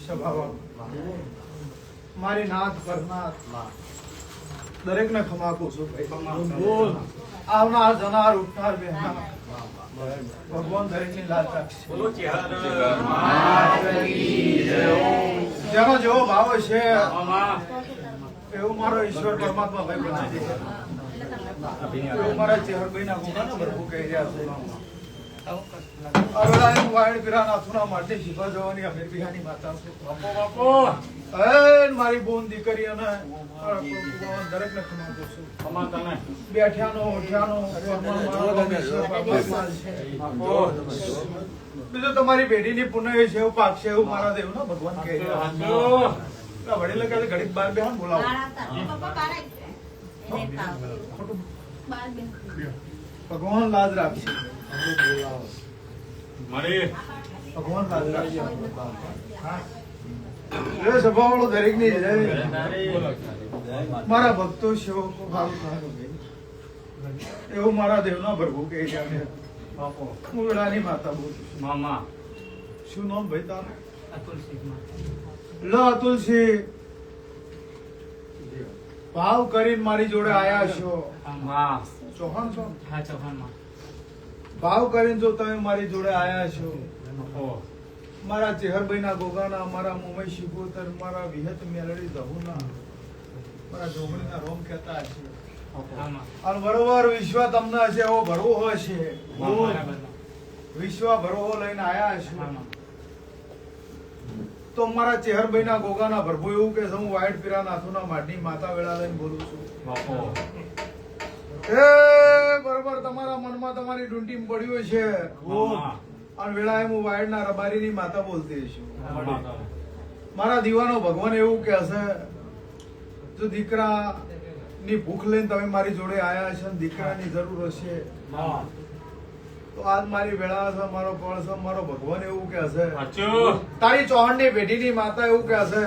સભાવા મારી નાથ પરનાથ દરેક ને ખમાકું છું ભાઈ. આવનાર જનાર ઉઠનાર બેહનાર ભગવાન દરેક ની લાજ રાખશે. જેનો જેવો ભાવ છે એવું મારો ઈશ્વર પરમાત્મા ભાઈ બનાવી દે. એવું મારા ચેહરભાઈ ના ગુના ભરપૂર કહી રહ્યા છે. વાયડ પીરા નાથુના માટે શીખવા જવાની અમીર બિહાની માતા છે. મારી બોન દીકરી અને દરેક ને ખમાતો છું. બેઠ્યાનો ઉઠ્યાનો બીજું તમારી પેઢીની પુનઃ છે એવું પાકશે એવું મારા દેવ નો ભગવાન કહે છે. વડીલે કહે ઘડીક બાર બેહાન બોલાવો. ભગવાન લાજ રાખશે. ભગવાન લાજ રાખશે. સભા વાળો દરેક ની મારા ભક્તો સેવકો એવું મારા દેવ ના ભરવું કે હું વેળાની માતા બોલું છું. શું નામ ભાઈ તારું? અતુલસી. ભાવ કરીને મારી જોડે આયા છો. ચૌહાણ છો? ભાવ કરીને જો તમે મારી જોડે આયા છો મારા ચેહરભાઈ ના ગોગાના મારા મુંબઈ શિકોતર મારા વિહત મેલડી દહુના મારા જોગણી ના રોમ કહેતા હશે. અને બરોબર વિશ્વ તમને હશે એવો ભરવો હશે. વિશ્વ ભરવો લઈને આયા હશે તો મારા ચેહરભાઈ ના ગોગાના ભરભો એવું કે હું વાઈટ પીરા નાથુના માટી માતા વેળા લઈને બોલું છું. બરોબર તમારા મનમાં તમારી ડુંટી પડ્યું છે અને વેળાએ હું વાયડ ના રબારી ની માતા બોલતી છું. મારા દીવાનો ભગવાન એવું કે હશે જો દીકરા ની ભૂખ લઈને તમે મારી જોડે આયા છે દીકરાની જરૂર હશે તો આજ મારી વેળા છે મારો પળ છે મારો ભગવાન એવું કે હશે તારી ચૌહાણ ની પેઢી ની માતા એવું કે હશે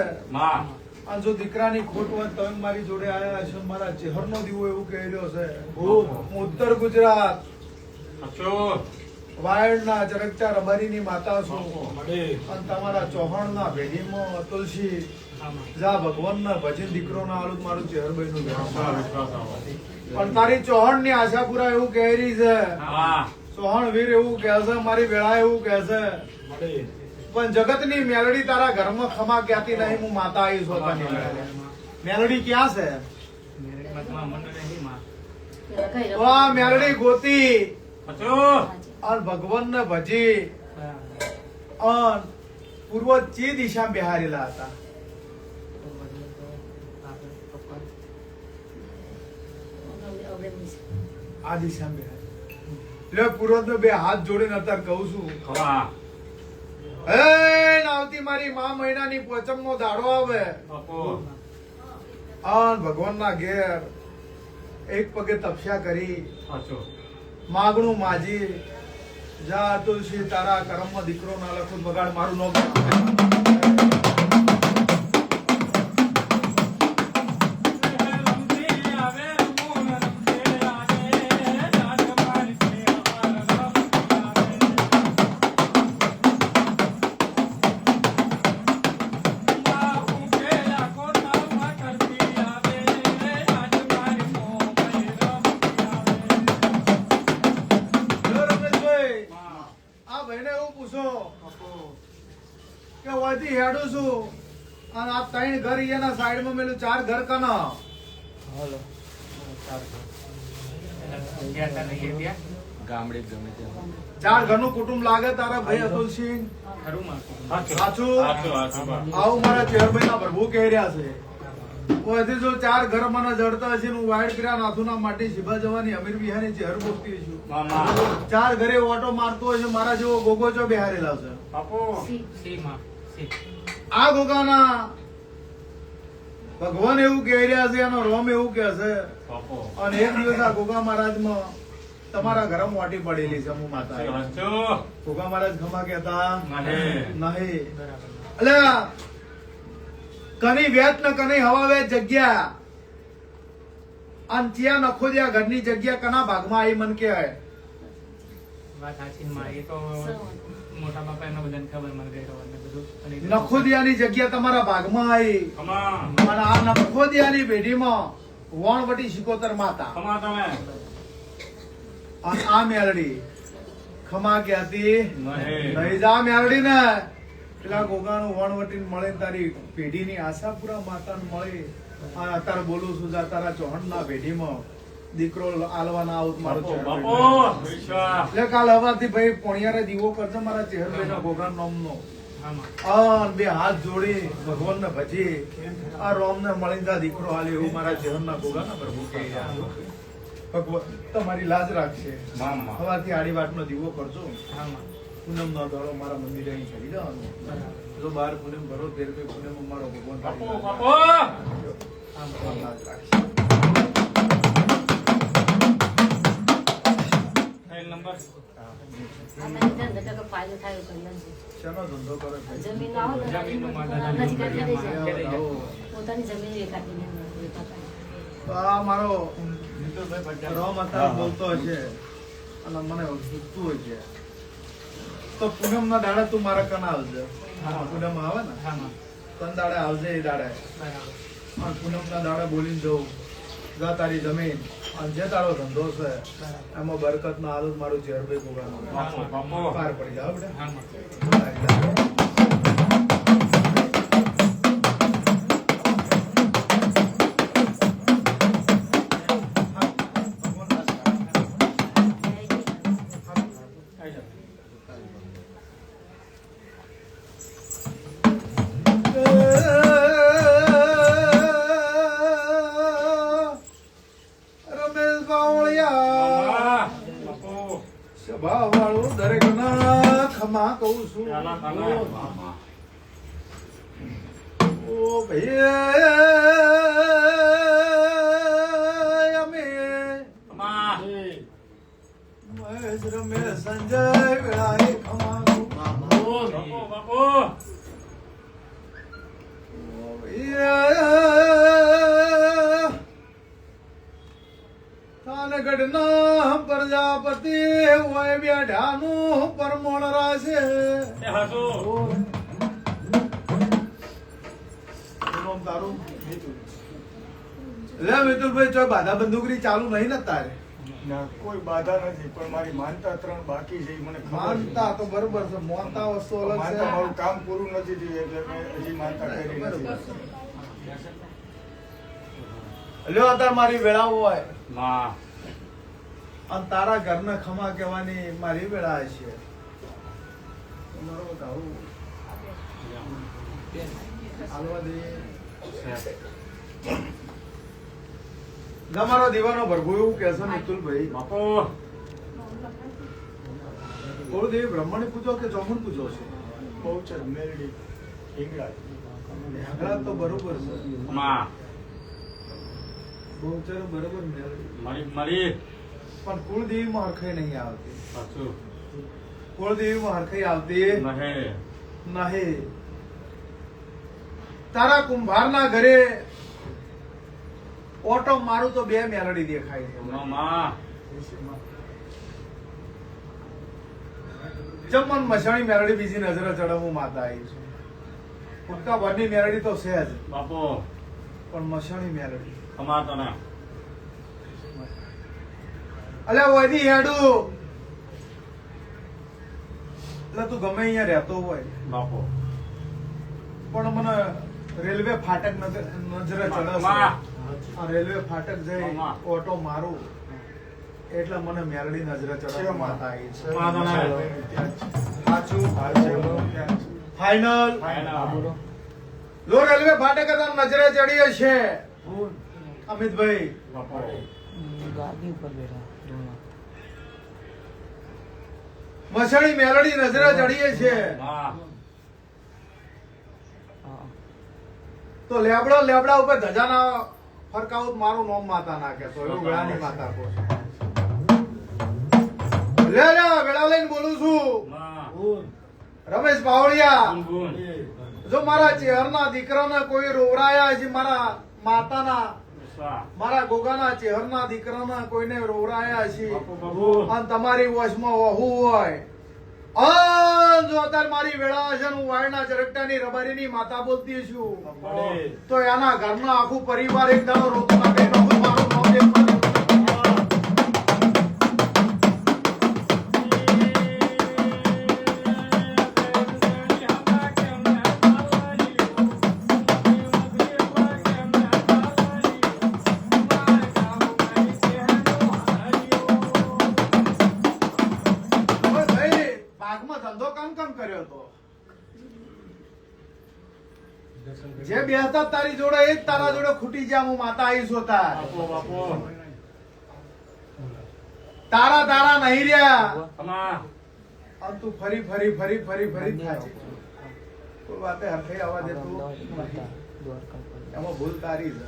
અને જો દીકરાની ખોટ હોય તમે મારી જોડે આયા છો મારા ચેહર નો દીવો એવું કહી રહ્યો છે. હું ઉત્તર ગુજરાત વાયડ ના ચરકચા રબારી ની માતા છું અને તમારા ચૌહાણ ના પેઢીમાં અતુલસી જા ભગવાન ના ભજન દીકરો ના આલું મારું ચેહરભાઈ નું પણ તારી ચૌહાણ ની આશાપુરા એવું કહી રહી છે. ચૌહાણ વીર એવું કહે છે મારી વેળા એવું કહે છે પણ જગત ની મેલડી તારા ઘરમાં ખમા ક્યાંથી નહીં હું માતા આવી છું. મેલડી ક્યાં છે? મેલડી ગોતી અને ભગવાન ને ભજી પૂર્વ જે દિશા બિહારેલા હતા આ દિશા બિહાર પૂર્વ બે હાથ જોડીને અત્યારે કહું છું આવતી મારી મા મહિનાની પોચમ નો દાડો આવે ભગવાન ના ઘેર એક પગે તપસ્યા કરી માગણું માજી જા તુલસી તારા કરમમાં દીકરો ના લખું બગાડ મારું નો હેડું છું અને આ 3 ઘર એના સાઈડ માં મેલું 4 ઘર કના ગામડે ગમે 4 ઘરનું કુટુંબ લાગે તારા ભાઈ અતુલસિંહ સાચું આવું મારા ચેહરભાઈ ના પ્રભુ કહી રહ્યા છે. કોઈથી જો 4 ઘર મને જડતા હશે હું વાયડ પીરા નાથુના માટે શિભા જવાની અમીર બિહાની ચેહર બોલતી છું. 4 ઘરે ઓટો મારતો હશે મારા જેવો ગોગોચો બેહારેલા છે. આ ગોગાના ભગવાન એવું કહી રહ્યા છે એનો રોમ એવું કે છે અને એક દિવસ આ ગોગા મહારાજ માં તમારા ઘર મોટી પડેલી છે. હું માતા ગોગા મહારાજ ખમા કેતા નહીં એટલે કની વેત ને કની હવા વેત જગ્યા અને ત્યાં નખો જ્યાં ઘરની જગ્યા કના ભાગમાં આવી મન કે વાત સાચી ને માં. એ તો મોટા બાપા એમને બધાને ખબર મને ગઈ ખબર ને બધું. અને એ તો નખોદિયાની જગ્યા તમારા ભાગમાં આવી અને આ નખોદિયાની પેઢીમાં વણવટી શિકોતર માતા અને આ મેલડી ખમા ક્યાંથી નહીં જા મેલડી ને પેલા ગોગાનું વણવટી મળે ને તારી પેઢીની આશાપુરા માતાને મળે. આ અત્યારે બોલું છું જા તારા ચૌહાણના પેઢીમાં દીકરો આલવાના આવું મારો એટલે કાલ હવારથી ભાઈ પોણિયારે દીવો કરજો મારા ચેહરભાઈના ગોગા નામનો. આમાં બે હાથ જોડી ભગવાનને ભજી આ રોમને મળી જા દીકરો હાલે એવું મારા ચેહરના ગોગાના પ્રભુ કહે છે. ભગવાન તમારી લાજ રાખશે. હવારથી આડી વાટનો દીવો કરજો. આમાં પૂનમ નો દાડો મારા મંદિરે અહીં ચડી જવાનું. જો બાર પૂનમ ભરો તેર પૂનમ મારો ભગવાન લાજ રાખશે. નંબર શેનો ધંધો કરે છે? પોતાની જમીન વેચાતી આ મારો રોમ અત્યારે બોલતો હશે અને મને પૂછતું હોય છે તો પૂનમ ના દાડે તું મારા કના આવજે. પૂનમ આવે ને તન દાડે આવજે. એ દાડે અને પૂનમ ના દાડે બોલીને જવું જા તારી જમીન અને જે તારો ધંધો છે એમાં બરકત ના આદત મારું ચેરભાઈ ગોગાનો પાર પડી જાવ સભા વાળું દરેક ના ખમા કહું છું. ઓ ભાઈ અમે મહેશ રમેશ સંજય વેળાએ ખમા કહું. ઓ ભાઈ થાનગઢના પ્રજાપતિ હોય બેઠાનું પરમોણ રાશે. તારું લે મિતુલભાઈ ચો બાધા બંદૂકરી ચાલુ નહીં ને તારે? ના, કોઈ બાધા નથી પણ મારી માનતા 3 બાકી છે ઈ મને ખબર છે. માનતા તો બરોબર છે, મોનતા વસ્તુ અલગ માનતા છે. મારું કામ પૂરું નથી થયું એટલે મેં હજી માનતા કરી બરોબર નથી. છે. લ્યો અત્યારે મારી વેળા હોય અને તારા ઘરને ખમા કહેવાની મારી વેળા છે. તમારો બતાવું હાલવા દે. તમારો દીવાનો ભરગુ એવું કહેશો મિતુલભાઈ કુળદેવી બ્રહ્મણ પૂછો કે ચોમણ પૂછો છો? બહુચર મેલડી હિંગળાજ. હેંગળા તો બરોબર છે. બહુચર બરોબર મેળવી પણ કુળદેવી માં હરખાઈ નહીં આવતી. કુળદેવી માં હરખાઈ આવતી નહીં. તારા કુંભાર ના ઘરે ઓટો મારું તો 2 મેલડી દેખાય છે. જમન મસાણી મેલડી બીજી નજરે ચડવું માતા આવી છે. ફૂટકા ભરની મેલડી તો છે જ પણ મસાણી મેલડી અલ્યા વધી હેડું એટલે તું ગમે અહીંયા રહેતો હોય પણ મને રેલવે ફાટક નજરે ચડે. રેલવે ફાટક જઈ ઓટો મારું એટલે મને મેલડી નજરે ચડે માતા આવી છે. સાચું ફાઈનલ જો રેલવે ફાટક નજરે ચડી હશે અમિતભાઈ મસાણી મેલડી નજરે ચડીએ છે તો લેબડા ઉપર ધજાના ફરકાવું મારું નામ માતા નાખે તો એવું વેળાની માતા કહો છો. લે વેળા લઈને બોલું છું રમેશ બાવળિયા. જો મારા ચેહરના દીકરાને કોઈ રોવરાયા છે મારા માતાના મારા ગોગાના ચેહરના દીકરાના કોઈને રોવરાયા છે બાપુ અને તમારી વશમાં વહુ હોય અને જો અત્યારે મારી વેળા હશે ને હું વાયરના ચરકટાની રબારીની માતા બોલતી છું તો એના ઘરના આખું પરિવાર એક દાડો રોતો ના કે મારું નામ દેખવા દે. ઓય ભાઈ, બાગમાં ધંધો કામ કર્યો હતો જે બેહતા તારી જોડે એ જ તારા જોડે ખૂટી જ્યાં હું માતા આવીશ હોતા તારા તારા નહીં રહ્યા અને તું ફરી ફરી ફરી ફરી ફરી થાય છે. કોઈ વાતે હરખે આવવા દેતું નથી. એમાં ભૂલ તારી છે.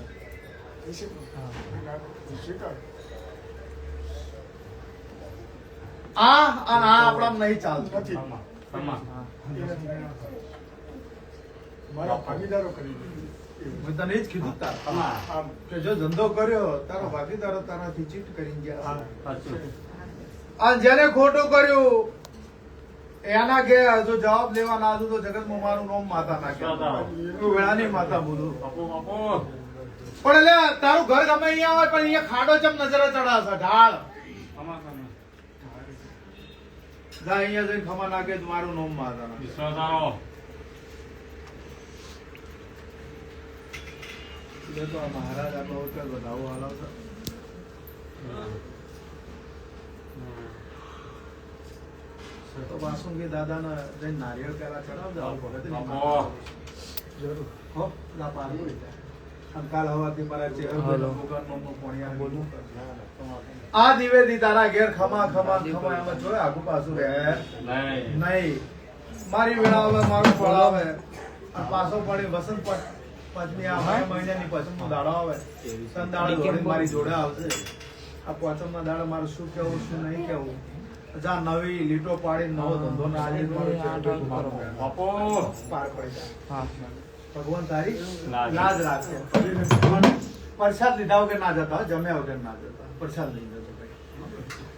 આ અને આ આપણા નહીં ચાલતું. મારા ભાગીદારો કરી મેં તને જ કીધું તાર આમ કે જો ધંધો કર્યો તારો ભાગીદારો તારાથી ચીટ કરીને ગયા હા. અને જેને ખોટું કર્યું એના કે જો જવાબ લેવા ના દઉં તો જગતમાં મારું નામ માતા નાખ્યા હું વેળાની માતા બોલું પણ એટલે તારું ઘર ગમે અહીંયા હોય પણ અહીંયા ખાડો ચમ નજરે ચડાશે ઢાળ જા અહીંયા જઈને ખમા નાખે તો મારું નામ માતા નાખે. એટલે તો આ મહારાજ આપણો વખત વધાવો હલાવશે. તો વાસુંગી દાદાને જઈને નારિયેળ પેલા ચડાવજો. ભગતની માતા. જરૂર હો ના પાડી અને કાલ હવાથી મારા ચહેરા ભગવાનનું પોણિયા બોલું આ દિવેદી તારા ઘેર ખમા ખમા ખમા એમાં જોયે આગુ પાછું રહે નહીં. મારી વેળા આવે મારું ફળ આવે અને પાછો પડી વસંત પંચમી આ મહિનાની પસંદનો દાડો આવે તન દાડો દોડીને મારી જોડે આવશે. આ પોચમના દાડે મારું શું કેવું શું નહીં કેવું જા નવી લીટો પાડી નવો ધંધો ના આજે પાર પડી જાય. ભગવાન તારી લાજ રાખે. પ્રસાદ લીધા વગર ના જતા જમ્યા વગર ના જતા પ્રસાદ લઈ જતો ભાઈ.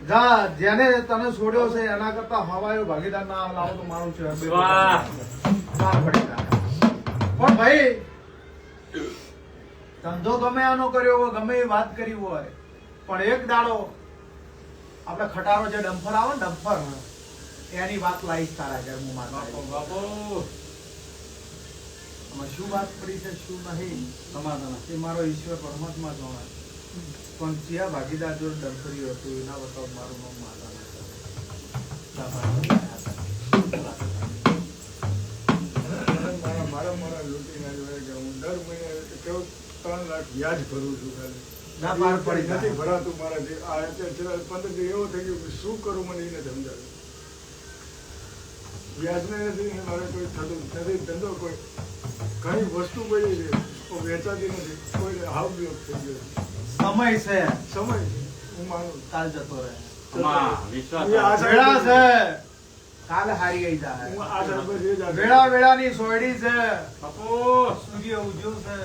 જા જેને તને છોડ્યો છે એના કરતા હવાયો ભાગીદાર ના લાવો તો મારું છે પાર પડી જાય. પણ ભાઈ ધંધો ગમે આનો કર્યો હોય ગમે એ વાત કરી હોય પણ એક દાડો આપણે ખટારો જે ડમ્ફર આવે ને ડમ્ફર એની વાત લાવીશ તારા ઘર હું માતા. શું વાત પડી છે શું નહીં એ મારો ઈશ્વર પરમાત્મા જાણે પણ જ્યાં ભાગીદાર જોડે ડમ્ફરી હતું એના બતાવ મારું નામ માતા મારા લૂંટી ના જોડે કે હું દર મહિને કેવું 3 લાખ વ્યાજ ભરું છું ખાલી. ના પાર પડી નથી જાય. ભરાતું મારાથી. આ અત્યારે 15 દી એવું થઈ ગયું કે શું કરું મને એને સમજાવ્યું. વ્યાજને નથી ને મારે કોઈ થતું નથી. ધંધો કોઈ ઘણી વસ્તુ પડી છે પણ વેચાતી નથી. કોઈ હાવ વિયોગ થઈ ગયો છે. સમય છે સમય છે હું માનું. કાલ જતો રહે. હું આ વેળા સાહેબ- છે કાલ હારી ગઈ જાય. હું આ સાહેબ જ એ જ આ- વેળા વેળાની સોયડી છે. સૂર્ય ઉજ્યું છે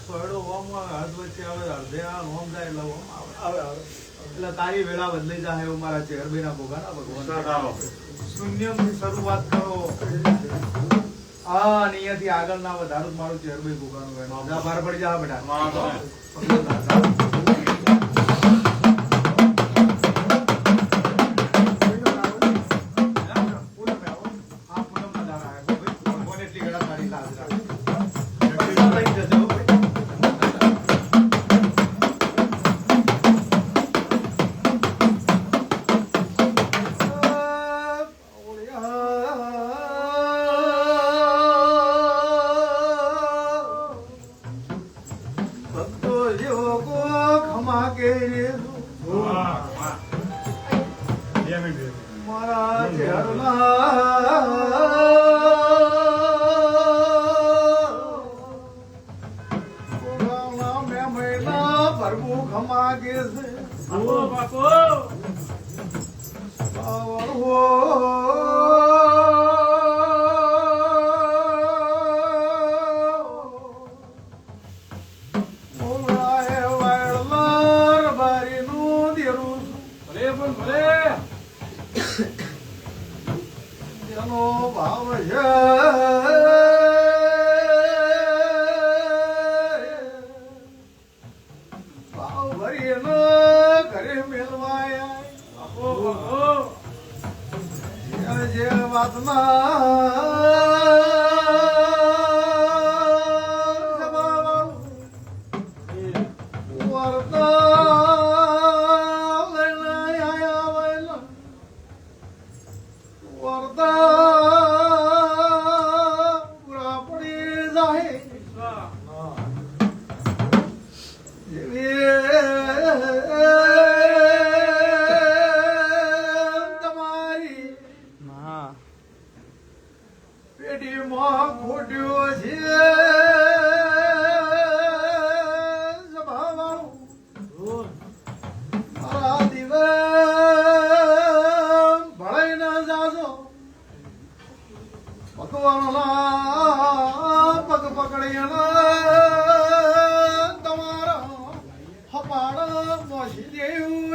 સોયડો ઓમ આવે હાથ વચ્ચે આવે અડધે આ ઓમ જાય એટલે ઓમ આવે. આવે. એટલે તારી વેળા બદલાઈ જાય એવું મારા ચેહરભાઈના ભોગાના ભગવાન. શૂન્યથી શરૂઆત કરો અને અહીંયાથી આગળ ના વધારું મારું ચેહરભાઈ ભોગાનું વેણ. જા બહાર પડી જા બેટા. આ પૂનમના દાડા આવ્યા. ભગવાન એટલી ઘડા તારી લાજ રાખે. પૈસા લઈ જજો ભાઈ. ભક્તો યોગો ખમા કે રે મારા ચહેરના મેં મહિના પ્રભુ ખમા કે છે પણ ભલે એનો ભાવ છે ભાવ ભરી એનો ઘરે મેળવાયા જે વાતમાં વર્તા લઈને આયા વહેલા વર્તા પૂરા પડી જાય તમારી પેટીમાં ખોટ્યો છે સભાવાળું મારા દિવસ ભળાઈ ના જાશો ભગવાનના પગ પકડી તમારા હપાડ મોસી દેવું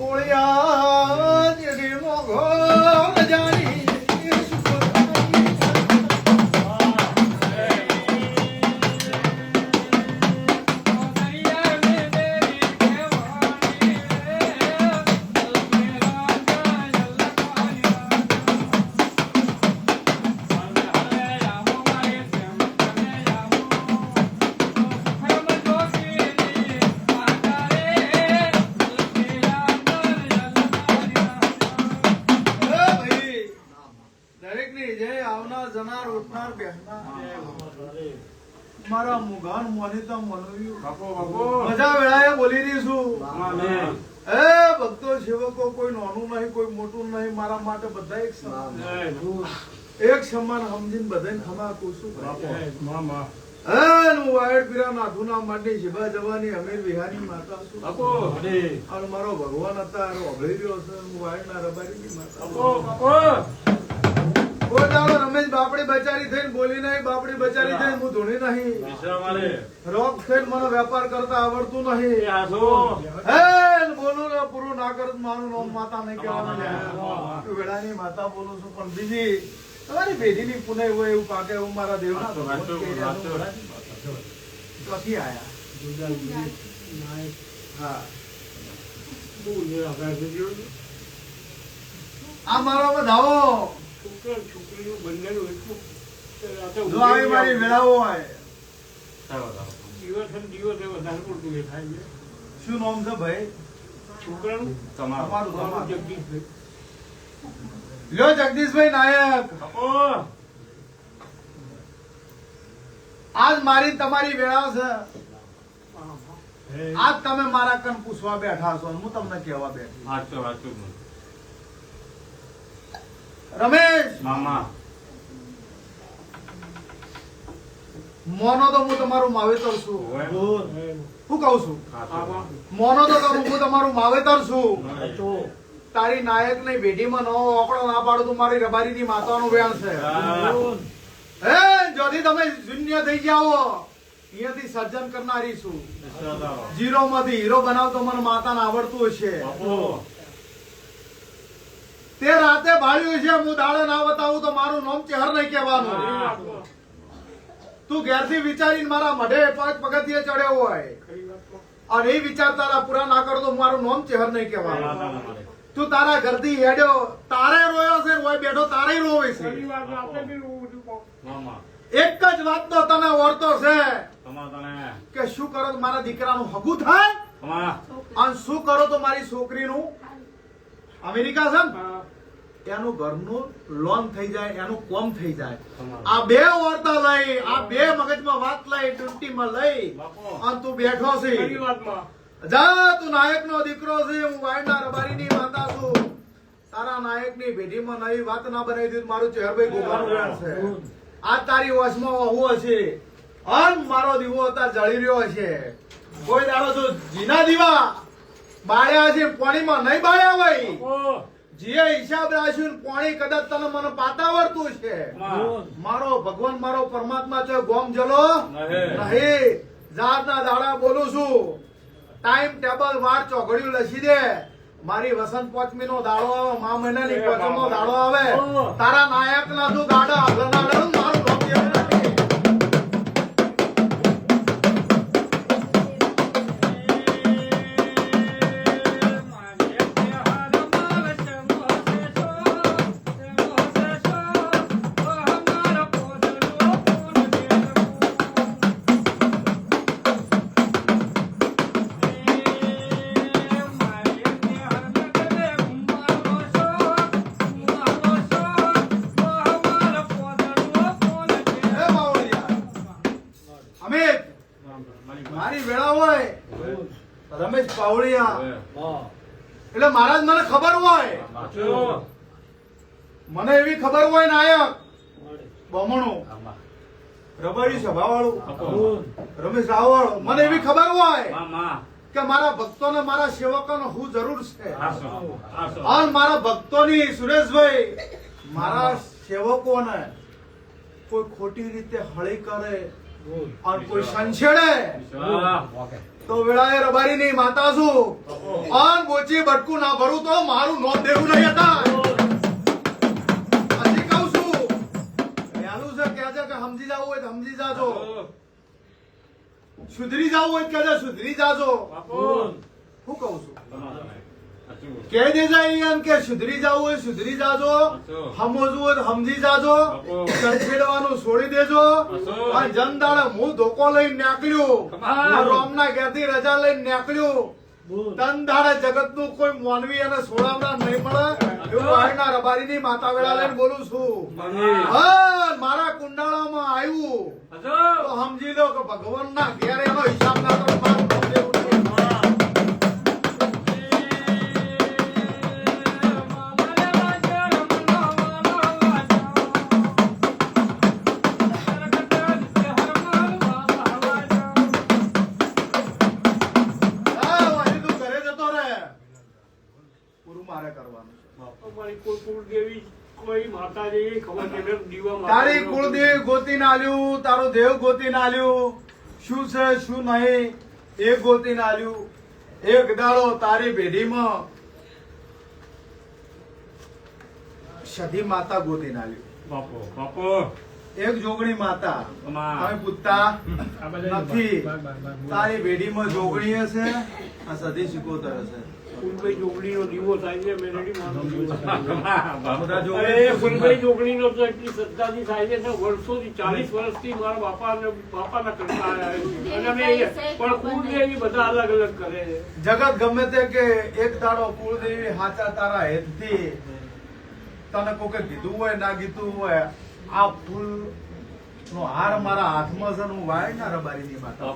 ઓળિયા જેડી મોઘો જાણી મારા મુગાન મોનિતા મનવ્યું મજા વેળાએ બોલી રહી છું એ ભક્તો સેવકો કોઈ નાનું નહીં કોઈ મોટું નહીં મારા માટે બધા એક સમાન એક સમાન સમજીને બધાને ખમા કુસું હું વાયડ પીરા નાથુના માટે શિવા જવાની અમીર વિહારી માતા છું અને મારો ભગવાન હતા ઓગળી રહ્યો છે હું વાયડના રબારીની માતા કોઈ દાડો રમેશ બાપડી બચારી થઈને બોલી નહીં બાપડી બચારી થઈને હું ધૂણી નહીં રોગ થઈને મને વેપાર કરતા આવડતું નહીં હે બોલું ને પૂરું ના કર મારું નામ માતા નહીં કહેવાનું વેળાની માતા બોલું છું પણ બીજી તમારી પેઢીની પુનઃ હોય એવું પાકે એવું મારા દેવના ક્યાંથી આયા હા આ મારો બધાઓ છોકરીઓ બંનેનું એટલું જો આવી મારી વેળાઓ હોય દિવસ વધારે પડતું એ થાય છે શું નામ છે ભાઈ છોકરાનું તમારું જગદીશભાઈ લ્યો જગદીશભાઈ નાયક આજ મારી તમારી વેળા છે આજ તમે મારા કન પૂછવા બેઠા છો હું તમને કહેવા બેઠી રમેશ મામા મોનો તો હું તમારું માવેતર છું હું કહું છું મોનો તો હું તમારું માવેતર છું તારી નાયક ની ભેટીમાં નો ઓકળો ના પાડું તું મારી રબારીની માતાનું વેણ છે હે જોથી તમે શૂન્ય થઈ જાઓ અહીંયાથી સર્જન કરનારી છું જીરો માંથી હીરો બનાવતો મને માતાને આવડતું હશે તે રાતે ભાળ્યું છે હું દાડે ના બતાવું તો મારું નામ ચહેર નહીં કહેવાનું તું ઘેરથી વિચારીને મારા મઢે પગથિયે ચડ્યો હોય અને એ વિચાર તારા પૂરા ના કરો તો મારું નામ ચહેર નહીં કહેવાનું તું તારા ઘરથી હેડ્યો તારે રોયો છે રોય બેઠો તારે રોવે છે એક જ વાતનો તને ઓળતો છે કે શું કરો તો મારા દીકરાનું હગું થાય અને શું કરો તો મારી છોકરીનું અમેરિકા છે ને એનું ઘરનું લોન થઈ જાય એનું કોમ થઈ જાય આ બે વાર્તા લઈ આ બે મગજમાં વાત લઈ ડ્યુટીમાં લઈ અને તું બેઠો છે જા તું નાયક નો દીકરો છે હું વાયડા રબારીની માતા છું તારા નાયક ની પેઢીમાં નવી વાત ના બનાવી દીધું મારું ચહેરભાઈ ગોગાનું વેણ છે આ તારી વશમાં હોવું હશે અન મારો દીવો અત્યારે જળી રહ્યો હશે કોઈ દાડો જો જીના દીવા બાળ્યા છે પાણીમાં નહીં બાળ્યા હોય જે હિસાબ રાખ્યું પાણી કદાચ તને મને પાતા આવડતું છે મારો ભગવાન મારો પરમાત્મા છે ગોમ જલો નહીં જાતના દાડા બોલું છું ટાઈમ ટેબલ વાર ચોઘડિયું લખી દે. મારી વસંત પાંચમી નો દાડો આવે, મા મહિનાની પાંચમ નો દાડો આવે, તારા નાયક ના તું ગાડા આગળના લડું, મારું નામ દેવું નથી. હે બાવળિયા. અમિત, મારી વેળા હોય રમેશ પાવળિયા એટલે મહારાજ મને ખબર હોય, મને એવી ખબર હોય નાયક બમણું રબારી સભા વાળું રમેશ રાવળ, મને એવી ખબર હોય કે મારા ભક્તોને મારા સેવકોને હું જરૂર છે, અને મારા ભક્તોની સુરેશભાઈ મારા સેવકોને કોઈ ખોટી રીતે હળી કરે અને કોઈ સંછેડે તો વેળાએ રબારીની માતા છું અને બોચી બટકું ના ભરું તો મારું નોંધ દેવું નહીં હતા. હજી કહું છું, વહેલું છે કહે છે કે સમજી જવું હોય તો સમજી જાજો, સુધરી જવું હોય તો કહેજે સુધરી જાજો. હું કહું છું કહી દેજા એમ કે સુધરી જવું હોય સુધરી જાજો, સમજવું હોય તો સમજી જાજો, સંછેડવાનું છોડી દેજો. અને જનદાડે હું ધોકો લઈને નીકળ્યું, રોમના ઘેરથી રજા લઈને નીકળ્યું, તન દાડે જગત નું કોઈ માનવી અને સોળામણા નહીં મળે એવું વાયના રબારીની માતા વેળા લઈને બોલું છું. હા, મારા કુંડાળામાં આવ્યું તો સમજી લો કે ભગવાનના ઘેર એનો હિસાબ ના કરો, મારું નામ દેવું નહીં. તારી કુળદેવી ગોતી નાલ્યું, તારું દેવ ગોતી નાલ્યું, શું છે શું નહીં એ ગોતી નાલ્યું. એક દાડો તારી પેઢીમાં સધી માતા ગોતી નાલ્યું, એક જોગણી માતા તમે પૂછતા નથી. તારી પેઢીમાં જોગણી હશે આ સધી સિકોતર હશે. ફૂલભાઈ જોગણીનો દીવો થાય છે, મેલેડી બધા જોગણી અરે ફૂલભાઈ જોગણીનો તો એટલી શ્રદ્ધાથી થાય છે ને વર્ષોથી 40 વર્ષથી મારા બાપાના કરતા આવ્યા છે. અને અમે પણ કુળદેવી બધા અલગ અલગ કરે છે. જગત ગમે તે કે એક દાડો કુળદેવી હાચા તારા હેતથી તને કોકે કીધું હોય ના કીધું હોય, આ ફૂલ નો હાર મારા હાથમાં છે, હું વાય ના રબારીની માતા.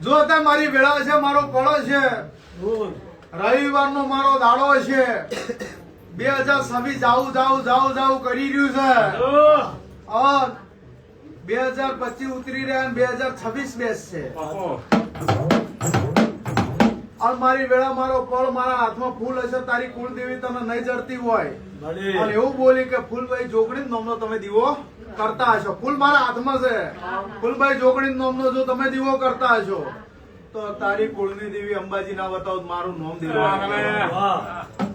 જો અત્યારે મારી વેળા છે, મારો પડો છે, રવિવારનો મારો દાડો છે, 2026 જાવું જાવું જાવું જાવું કરી રહ્યું છે, અને 2025 ઉતરી રહ્યા અને 2026 બેસશે. અને મારી વેળા મારો પળ મારા હાથમાં ફૂલ હશે, તારી કુળદેવી તને નહીં જડતી હોય અને એવું બોલી કે ફૂલભાઈ જોગણી નામનો તમે દીવો કરતા હશો. ફૂલ મારા હાથમાં છે, ફૂલભાઈ જોગણી નામનો જો તમે દીવો કરતા હશો તો તારી કુળની દેવી અંબાજી ના બતાવો મારું નામ દેવું.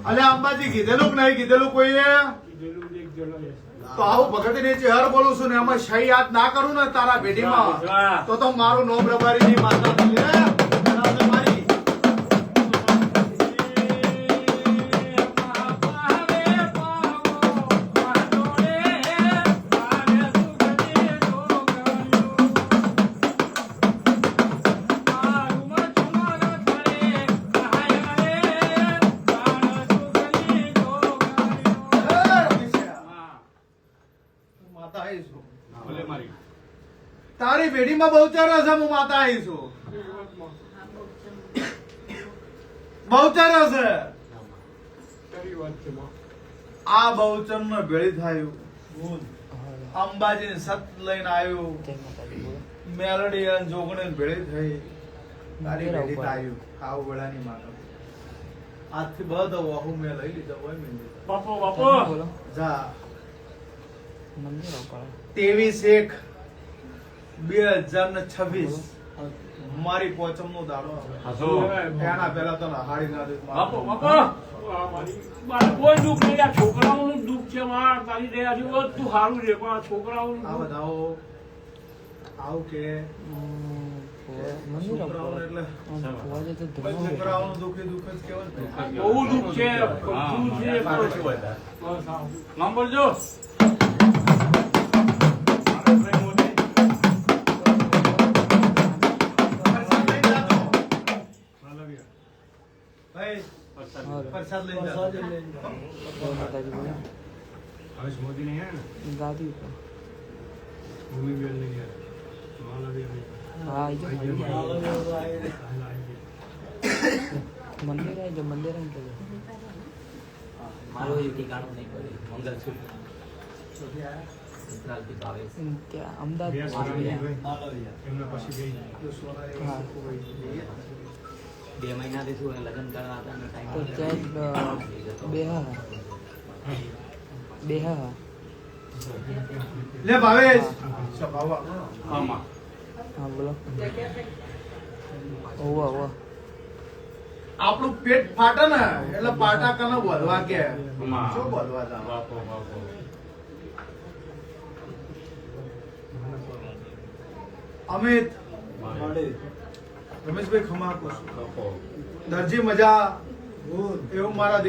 અને અંબાજી કીધેલું કે નહીં કીધેલું કોઈએ? તો આવું ભગત ની ચહેર બોલું છું ને એમાં સહી યાદ ના કરું ને તારા પેઢીમાં તો મારું નામ રબારીની માતા મારી. તારી પેઢીમાં બહુચર હશે, હું માતા આવી છું. બહુચર હશે, આ બહુચર નો ભેળી થયું, અંબાજી સત લઈને આવ્યું, મેલડી અને જોગણી ભેળી થઈ, તારી પેઢી આવ્યું. આવું વેળાની માતા આજથી બધો વહુ મેં લઈ લીધો હોય મેં બાપો બાપો જા 23/1/2026 મારી પોચમનો દાડો હાસો. એના પહેલા તો હાડી ના દે બાપો બાપો આ મારે કોઈ દુઃખ નહીં, આ છોકરાઓનું દુઃખ છે માં. તારી દયાથી બધું સારું છે, પણ આ છોકરાઓનું આ દુઃખ. બધાઓ આવું કે છોકરાઓને એટલે છોકરાઓનું દુઃખ એ દુઃખ જ કહેવાય ને. બહુ દુઃખ છે, બધું છે. બસ આવો. નંબર જો ભાઈ પ્રસાદ લઈને हर्ष मोदी नहीं है ना दादी ऊपर भूमि बेल नहीं है माला भी नहीं हाँ ये मंदिर है जो मंदिर है મારો એ ઠેકાણું નહીં પડે મંગલસૂત્ર ઉત્તરાલથી તો આવે છે. क्या अहमदाबाद એમના પછી ગઈ हाँ 2 મહિનાથી શું લગ્ન કરવા હતા અને तो ટાઈમ क्या बेहा बेहा લે ભાવેશ ભાવા આમાં हाँ बोलो हुआ हुआ આપણું પેટ ફાટે ને એટલે પાટા કને બોલવા કે આમાં. શું બોલવા તા બાપો બાપો અમિત મારે. રમેશભાઈ ખમા કહું છું. બાપો દરજી મજા એવું મારા